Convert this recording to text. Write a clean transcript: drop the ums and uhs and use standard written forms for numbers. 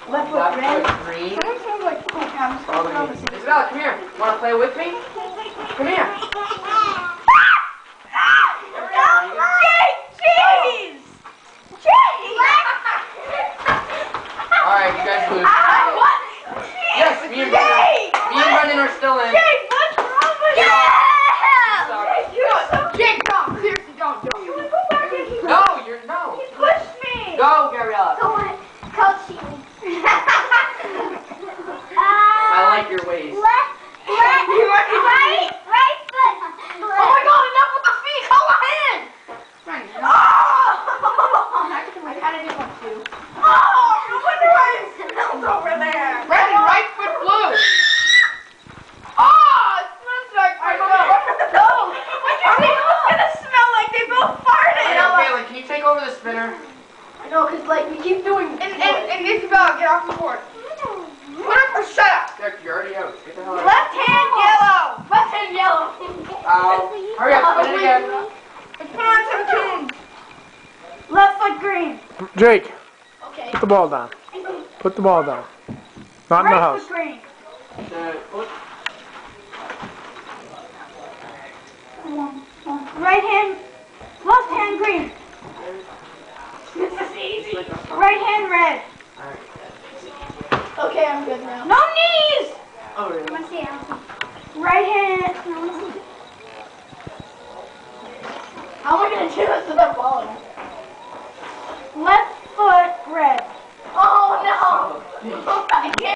Left foot red. Green. Someone sounds like Isabella, come here. Want to play with me? Come here. Jeez! Alright, you guys lose. What? Yes, me and Brendan are still in. What's wrong with you? Jake, no, seriously, don't. No, you're no. He pushed me. Go, Gabriella. Go on, coach you. I like your ways. Right foot. Oh my god, enough with the feet. Hold my hand. I kind of did one too. Oh, no wonder why it smells over there. Brendan, right foot blue. Oh, it smells like no. Are they both gonna smell like they both farted? Hey, Kaylin, can you take over the spinner? No, cause like we keep doing. And Isabella, get off the board. Put up or shut up. Derek, you're already out. Get the hell out. Left hand yellow. Left hand yellow. Hurry up, spin it again. Let's put on some tunes. Left foot green. Jake, Okay. put the ball down. Put the ball down. Not in the Right house. foot green. Right hand. Left hand green. This is easy. Right hand red. Okay, I'm good now. No knees. Oh, really? Let's see. Right hand. How am I gonna do this without falling? Left foot red. Oh no! I can't.